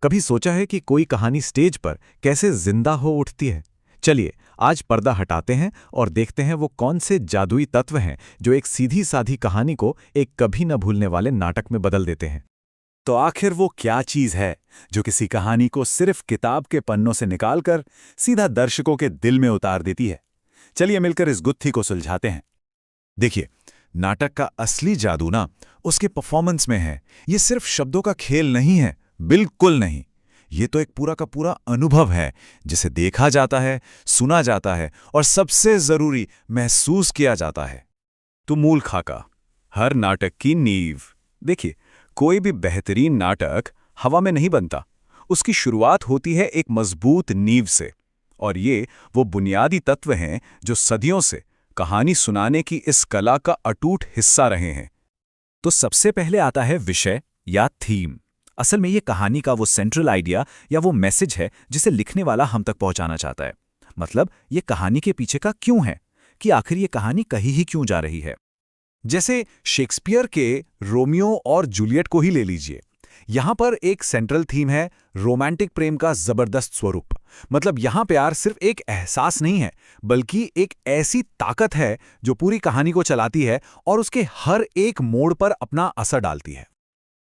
कभी सोचा है कि कोई कहानी स्टेज पर कैसे जिंदा हो उठती है? चलिए, आज पर्दा हटाते हैं और देखते हैं वो कौन से जादुई तत्व हैं जो एक सीधी साधी कहानी को एक कभी न भूलने वाले नाटक में बदल देते हैं। तो आखिर वो क्या चीज है जो किसी कहानी को सिर्फ किताब के पन्नों से निकालकर सीधा दर्शकों के दिल में उतार देती है? चलिए मिलकर इस गुत्थी को सुलझाते हैं। देखिए, नाटक का असली जादू ना उसके परफॉर्मेंस में है। ये सिर्फ शब्दों का खेल नहीं है, बिल्कुल नहीं। ये तो एक पूरा का पूरा अनुभव है जिसे देखा जाता है, सुना जाता है और सबसे जरूरी महसूस किया जाता है। तो मूल खाका, हर नाटक की नींव। देखिए, कोई भी बेहतरीन नाटक हवा में नहीं बनता। उसकी शुरुआत होती है एक मजबूत नींव से, और ये वो बुनियादी तत्व हैं जो सदियों से कहानी सुनाने की इस कला का अटूट हिस्सा रहे हैं। तो सबसे पहले आता है विषय या थीम। असल में ये कहानी का वो सेंट्रल आइडिया या वो मैसेज है जिसे लिखने वाला हम तक पहुंचाना चाहता है। मतलब ये कहानी के पीछे का क्यों है, कि आखिर ये कहानी कहीं ही क्यों जा रही है। जैसे शेक्सपियर के रोमियो और जूलियट को ही ले लीजिए। यहां पर एक सेंट्रल थीम है रोमांटिक प्रेम का जबरदस्त स्वरूप। मतलब यहां प्यार सिर्फ एक एहसास नहीं है, बल्कि एक ऐसी ताकत है जो पूरी कहानी को चलाती है और उसके हर एक मोड़ पर अपना असर डालती है।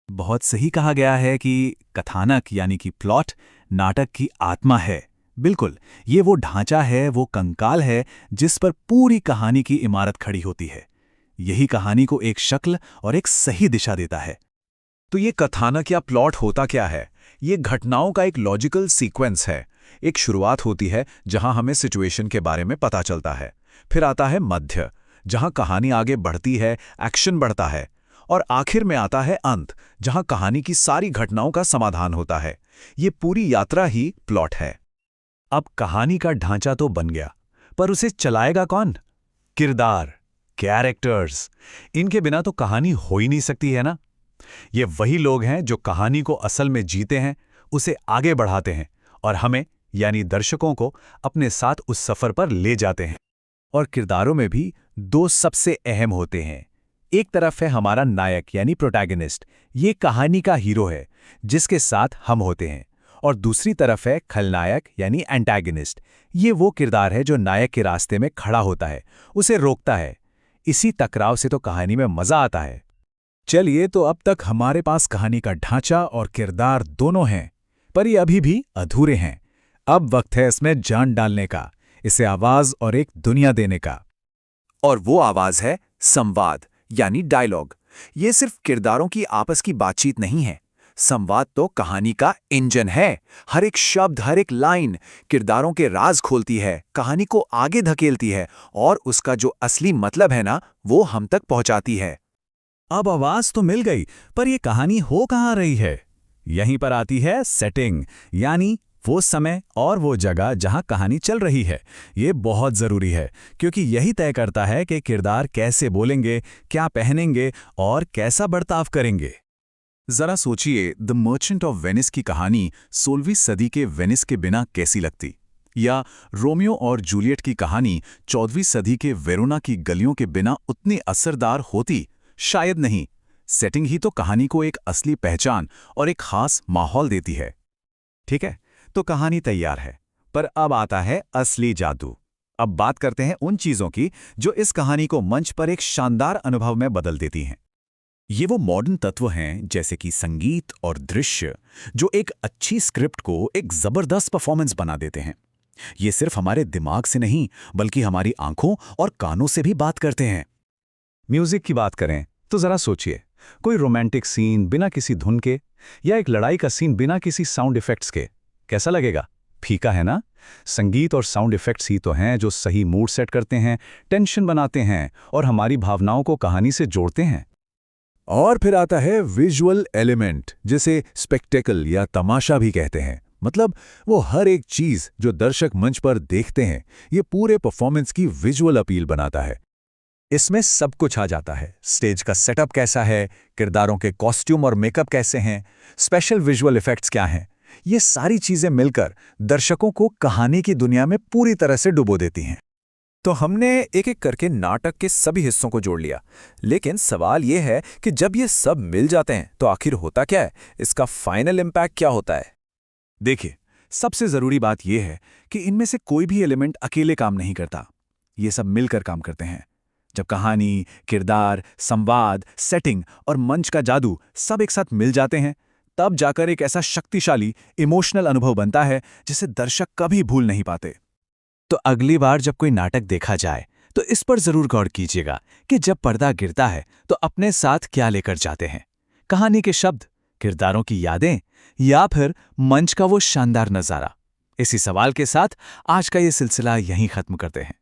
बहुत सही कहा गया है कि कथानक यानी कि प्लॉट नाटक की आत्मा है। बिल्कुल, ये वो ढांचा है, वो कंकाल है जिस पर पूरी कहानी की इमारत खड़ी होती है। यही कहानी को एक शक्ल और एक सही दिशा देता है। तो ये कथानक या प्लॉट होता क्या है? ये घटनाओं का एक लॉजिकल सीक्वेंस है। एक शुरुआत होती है जहां हमें सिचुएशन के बारे में पता चलता है। फिर आता है मध्य, जहां कहानी आगे बढ़ती है, एक्शन बढ़ता है। और आखिर में आता है अंत, जहां कहानी की सारी घटनाओं का समाधान होता है। ये पूरी यात्रा ही प्लॉट है। अब कहानी का ढांचा तो बन गया, पर उसे चलाएगा कौन? किरदार, कैरेक्टर्स। इनके बिना तो कहानी हो ही नहीं सकती है ना। ये वही लोग हैं जो कहानी को असल में जीते हैं, उसे आगे बढ़ाते हैं और हमें यानी दर्शकों को अपने साथ उस सफर पर ले जाते हैं। और किरदारों में भी दो सबसे अहम होते हैं। एक तरफ है हमारा नायक यानी प्रोटैगनिस्ट, ये कहानी का हीरो है जिसके साथ हम होते हैं। और दूसरी तरफ है खलनायक यानी एंटैगनिस्ट, ये वो किरदार है जो नायक के रास्ते में खड़ा होता है, उसे रोकता है। इसी टकराव से तो कहानी में मजा आता है। चलिए, तो अब तक हमारे पास कहानी का ढांचा और किरदार दोनों हैं, पर ये अभी भी अधूरे हैं। अब वक्त है इसमें जान डालने का, इसे आवाज और एक दुनिया देने का। और वो आवाज है संवाद यानी डायलॉग। ये सिर्फ किरदारों की आपस की बातचीत नहीं है। संवाद तो कहानी का इंजन है। हर एक शब्द, हर एक लाइन किरदारों के राज खोलती है, कहानी को आगे धकेलती है और उसका जो असली मतलब है ना, वो हम तक पहुंचाती है। अब आवाज तो मिल गई, पर यह कहानी हो कहाँ रही है? यहीं पर आती है सेटिंग, यानी वो समय और वो जगह जहां कहानी चल रही है। ये बहुत जरूरी है, क्योंकि यही तय करता है कि किरदार कैसे बोलेंगे, क्या पहनेंगे और कैसा बर्ताव करेंगे। जरा सोचिए, द मर्चेंट ऑफ वेनिस की कहानी 16वीं सदी के वेनिस के बिना कैसी लगती? या रोमियो और जूलियट की कहानी 14वीं सदी के वेरोना की गलियों के बिना उतनी असरदार होती? शायद नहीं। सेटिंग ही तो कहानी को एक असली पहचान और एक खास माहौल देती है। ठीक है, तो कहानी तैयार है, पर अब आता है असली जादू। अब बात करते हैं उन चीजों की जो इस कहानी को मंच पर एक शानदार अनुभव में बदल देती हैं। ये वो मॉडर्न तत्व हैं जैसे कि संगीत और दृश्य, जो एक अच्छी स्क्रिप्ट को एक जबरदस्त परफॉर्मेंस बना देते हैं। ये सिर्फ हमारे दिमाग से नहीं, बल्कि हमारी आंखों और कानों से भी बात करते हैं। म्यूजिक की बात करें तो जरा सोचिए, कोई रोमांटिक सीन बिना किसी धुन के, या एक लड़ाई का सीन बिना किसी साउंड इफेक्ट्स के, कैसा लगेगा? फीका है ना? संगीत और साउंड इफेक्ट्स ही तो हैं जो सही मूड सेट करते हैं, टेंशन बनाते हैं और हमारी भावनाओं को कहानी से जोड़ते हैं। और फिर आता है विजुअल एलिमेंट, जिसे स्पेक्टेकल या तमाशा भी कहते हैं। मतलब वो हर एक चीज जो दर्शक मंच पर देखते हैं, ये पूरे परफॉर्मेंस की विजुअल अपील बनाता है। इसमें सब कुछ आ जाता है। स्टेज का सेटअप कैसा है, किरदारों के कॉस्ट्यूम और मेकअप कैसे हैं, स्पेशल विजुअल इफेक्ट्स क्या हैं, ये सारी चीजें मिलकर दर्शकों को कहानी की दुनिया में पूरी तरह से डुबो देती हैं। तो हमने एक एक करके नाटक के सभी हिस्सों को जोड़ लिया, लेकिन सवाल यह है कि जब ये सब मिल जाते हैं तो आखिर होता क्या है, इसका फाइनल इम्पैक्ट क्या होता है? देखिए, सबसे जरूरी बात यह है कि इनमें से कोई भी एलिमेंट अकेले काम नहीं करता। ये सब मिलकर काम करते हैं। जब कहानी, किरदार, संवाद, सेटिंग और मंच का जादू सब एक साथ मिल जाते हैं, तब जाकर एक ऐसा शक्तिशाली इमोशनल अनुभव बनता है जिसे दर्शक कभी भूल नहीं पाते। तो अगली बार जब कोई नाटक देखा जाए तो इस पर जरूर गौर कीजिएगा कि जब पर्दा गिरता है तो अपने साथ क्या लेकर जाते हैं, कहानी के शब्द, किरदारों की यादें या फिर मंच का वो शानदार नजारा। इसी सवाल के साथ आज का ये सिलसिला यहीं खत्म करते हैं।